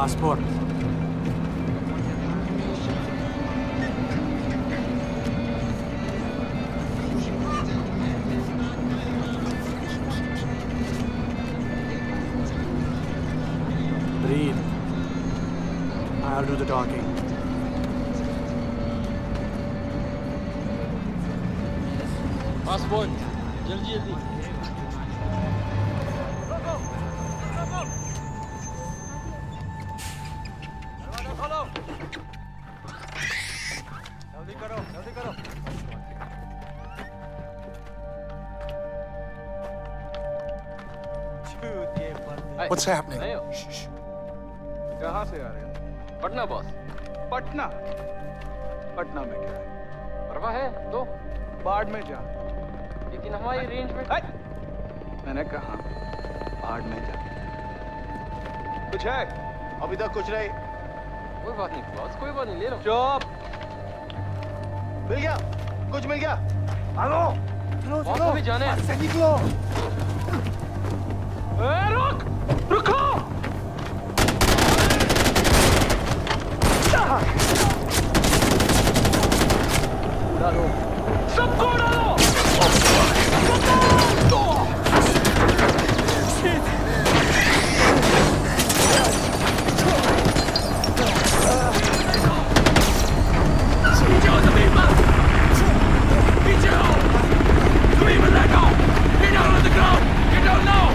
Passport. Breathe. I'll do the talking. Passport. Jaldi jaldi. What's happening? Shh. कहाँ से आ रहे हो? पटना बॉस। पटना? पटना में क्या है? परवाह है तो बाढ़ में जा। लेकिन हमारी रेंज में मैंने कहा बाढ़ में जा। कुछ है? अभी तक कुछ नहीं। कोई बात नहीं बॉस, कोई बात नहीं, ले लो। चुप। मिल गया? कुछ मिल गया? भागो। चलो बॉस अभी जाने हैं। से निकलो। रुक! रुको! डालो। सबको डालो! जाओ जमीन पर! पीछे हो! जमीन पर लेट आओ! Get down on the ground! Get down now!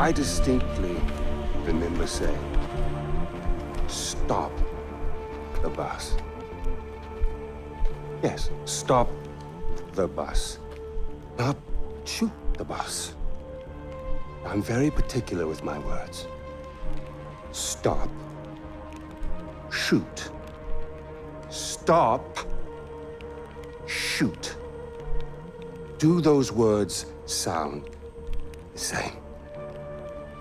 I distinctly remember saying, stop the bus. Yes, stop the bus. Not shoot the bus. I'm very particular with my words. Stop. Shoot. Stop. Shoot. Do those words sound the same?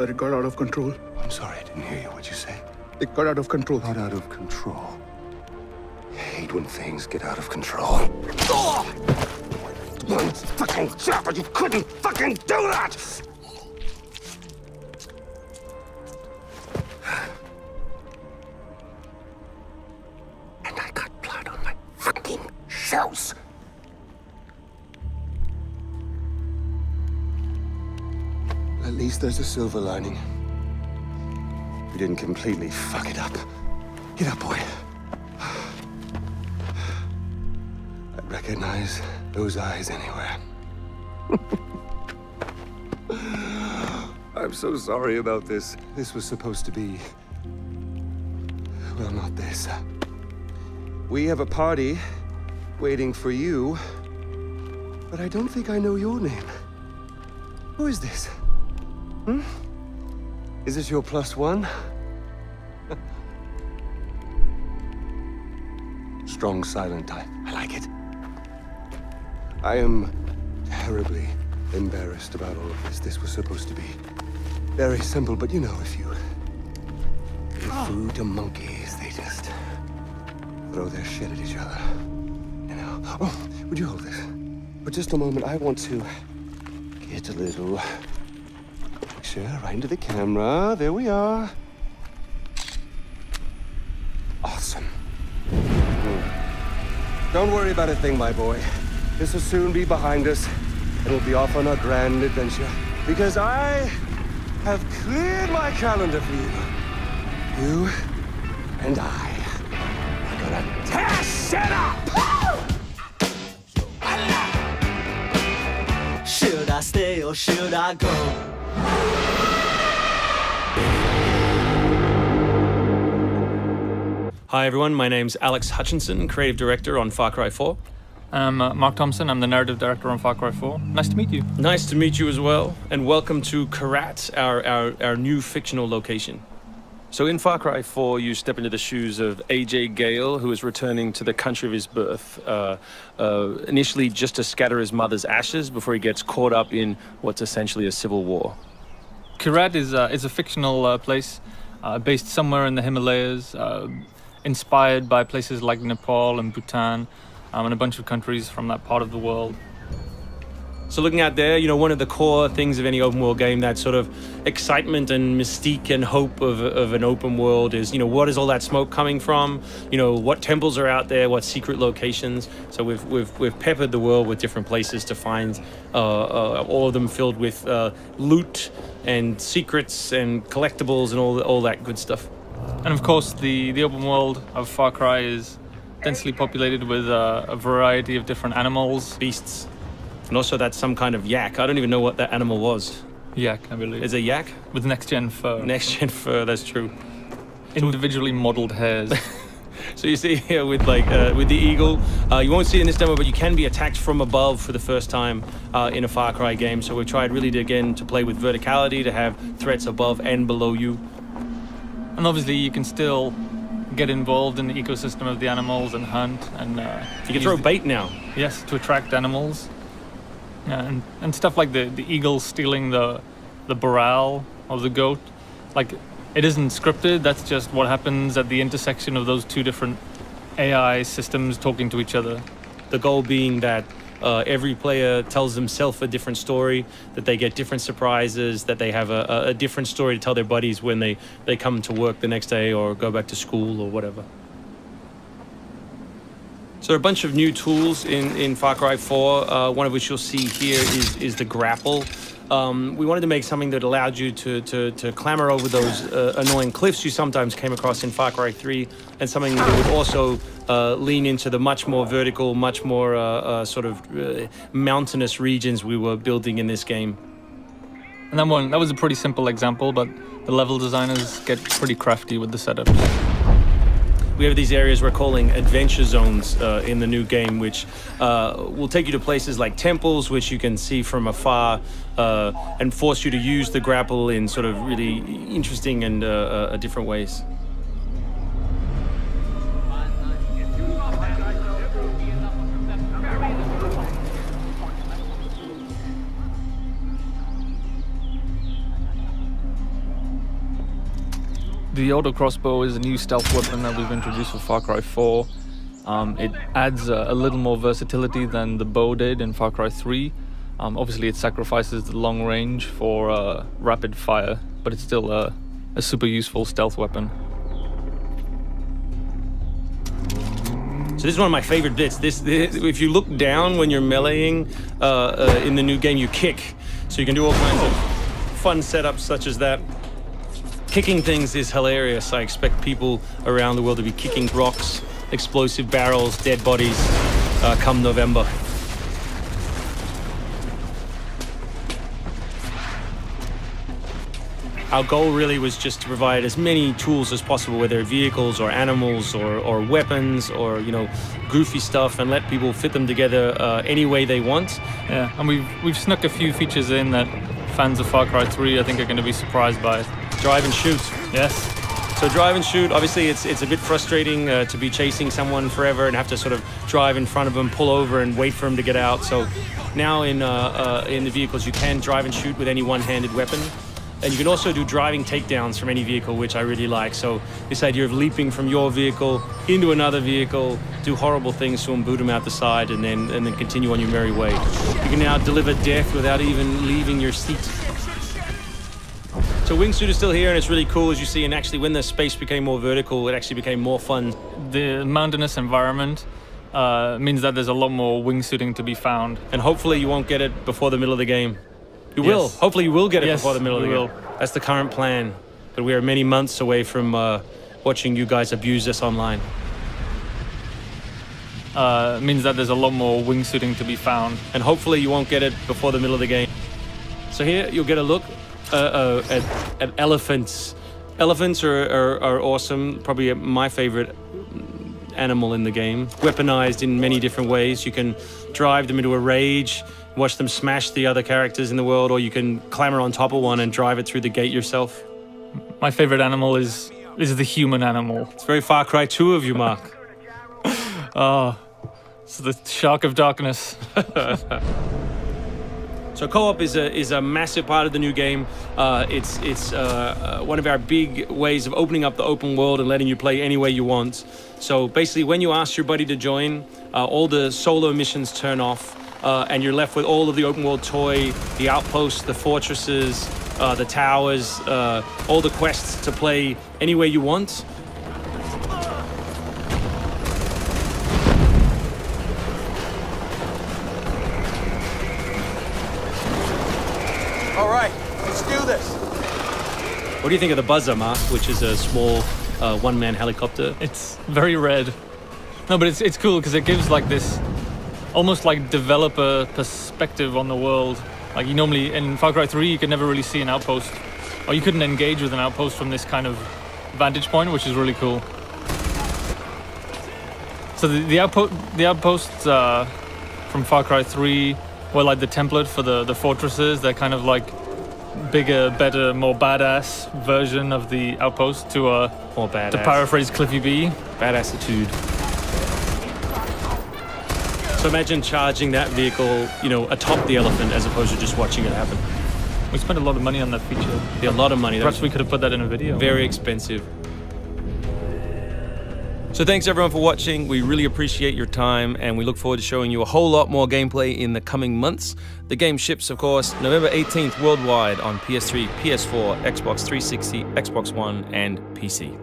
It got out of control. I'm sorry, I didn't hear you. What'd you say? It got out of control. Got out of control. I hate when things get out of control. One fucking job, but you couldn't fucking do that! And I got blood on my fucking shoes. At least there's a silver lining. We didn't completely fuck it up. Get up, boy. I recognize those eyes anywhere. I'm so sorry about this. This was supposed to be... well, not this. We have a party waiting for you, but I don't think I know your name. Who is this? Hmm? Is this your +1? Strong, silent type. I like it. I am terribly embarrassed about all of this. This was supposed to be very simple, but you know, if you give food to monkeys, they just throw their shit at each other. You know? Oh, would you hold this? For just a moment, I want to get a little picture right into the camera. There we are. Awesome. Don't worry about a thing, my boy. This will soon be behind us, and we'll be off on our grand adventure. Because I have cleared my calendar for you. You and I are gonna tear shit up! Should I stay or should I go? Hi everyone, my name's Alex Hutchinson, Creative Director on Far Cry 4. I'm Mark Thompson, I'm the Narrative Director on Far Cry 4. Nice to meet you. Nice to meet you as well, and welcome to Kyrat, our new fictional location. So in Far Cry 4, you step into the shoes of AJ Gale, who is returning to the country of his birth, initially just to scatter his mother's ashes before he gets caught up in what's essentially a civil war. Kyrat is a fictional place based somewhere in the Himalayas, inspired by places like Nepal and Bhutan, and a bunch of countries from that part of the world. So looking out there, you know, one of the core things of any open world game, that sort of excitement and mystique and hope of an open world is, you know, what is all that smoke coming from? You know, what temples are out there? What secret locations? So we've peppered the world with different places to find, all of them filled with loot and secrets and collectibles and all that good stuff. And of course, the open world of Far Cry is densely populated with a variety of different animals, beasts. And also that's some kind of yak. I don't even know what that animal was. Yak, I believe. Is it yak? With next-gen fur. Next-gen fur, that's true. Individually modeled hairs. So you see here with the eagle, you won't see it in this demo, but you can be attacked from above for the first time in a Far Cry game. So we've tried really to play with verticality, to have threats above and below you. And obviously you can still get involved in the ecosystem of the animals and hunt. And you can throw bait now. Yes, to attract animals. And stuff like the eagle stealing the morale of the goat. Like, it isn't scripted, that's just what happens at the intersection of those two different AI systems talking to each other. The goal being that every player tells themselves a different story, that they get different surprises, that they have a different story to tell their buddies when they come to work the next day or go back to school or whatever. So there are a bunch of new tools in Far Cry 4, one of which you'll see here is the grapple. We wanted to make something that allowed you to clamber over those annoying cliffs you sometimes came across in Far Cry 3, and something that would also lean into the much more vertical, much more sort of mountainous regions we were building in this game. And that was a pretty simple example, but the level designers get pretty crafty with the setup. We have these areas we're calling adventure zones in the new game, which will take you to places like temples, which you can see from afar, and force you to use the grapple in sort of really interesting and different ways. The auto crossbow is a new stealth weapon that we've introduced for Far Cry 4. It adds a little more versatility than the bow did in Far Cry 3. Obviously it sacrifices the long range for rapid fire, but it's still a super useful stealth weapon. So this is one of my favorite bits. If you look down when you're meleeing in the new game, you kick. So you can do all kinds of fun setups such as that. Kicking things is hilarious. I expect people around the world to be kicking rocks, explosive barrels, dead bodies come November. Our goal really was just to provide as many tools as possible, whether vehicles or animals or weapons or, you know, goofy stuff, and let people fit them together any way they want. Yeah, and we've snuck a few features in that fans of Far Cry 3 I think are going to be surprised by. Drive and shoot. Yes. So drive and shoot, obviously it's a bit frustrating to be chasing someone forever and have to sort of drive in front of them, pull over and wait for them to get out. So now in the vehicles you can drive and shoot with any one-handed weapon. And you can also do driving takedowns from any vehicle, which I really like. So this idea of leaping from your vehicle into another vehicle, do horrible things to them, boot them out the side, and then continue on your merry way. You can now deliver death without even leaving your seat. So Wingsuit is still here, and it's really cool, as you see, and actually when the space became more vertical, it actually became more fun. The mountainous environment means that there's a lot more wingsuiting to be found. And hopefully you won't get it before the middle of the game. You will. Hopefully you will get it before the middle of the game. That's the current plan. But we are many months away from watching you guys abuse us online. Means that there's a lot more wingsuiting to be found. And hopefully you won't get it before the middle of the game. So here you'll get a look at elephants. Elephants are awesome. Probably my favorite animal in the game. Weaponized in many different ways. You can drive them into a rage, watch them smash the other characters in the world, or you can clamber on top of one and drive it through the gate yourself. My favorite animal is is the human animal. It's very Far Cry 2 of you, Mark. It's the Shark of Darkness. So co-op is a massive part of the new game. It's one of our big ways of opening up the open world and letting you play any way you want. So basically, when you ask your buddy to join, all the solo missions turn off, and you're left with all of the open world toy, the outposts, the fortresses, the towers, all the quests to play any way you want. All right, let's do this. What do you think of the Buzzer, Mark, which is a small one-man helicopter? It's very red. No, but it's cool because it gives like this almost like developer perspective on the world. Like you normally in Far Cry 3 you could never really see an outpost, or you couldn't engage with an outpost from this kind of vantage point, which is really cool. So the outposts from Far Cry 3 were like the template for the fortresses. They're kind of like bigger, better, more badass version of the outpost to More badass. to paraphrase Cliffy B. Badassitude. So imagine charging that vehicle, you know, atop the elephant as opposed to just watching it happen. We spent a lot of money on that feature. Yeah, a lot of money. Perhaps we could have put that in a video. Very expensive. So thanks everyone for watching. We really appreciate your time, and we look forward to showing you a whole lot more gameplay in the coming months. The game ships, of course, November 18th worldwide on PS3, PS4, Xbox 360, Xbox One, and PC.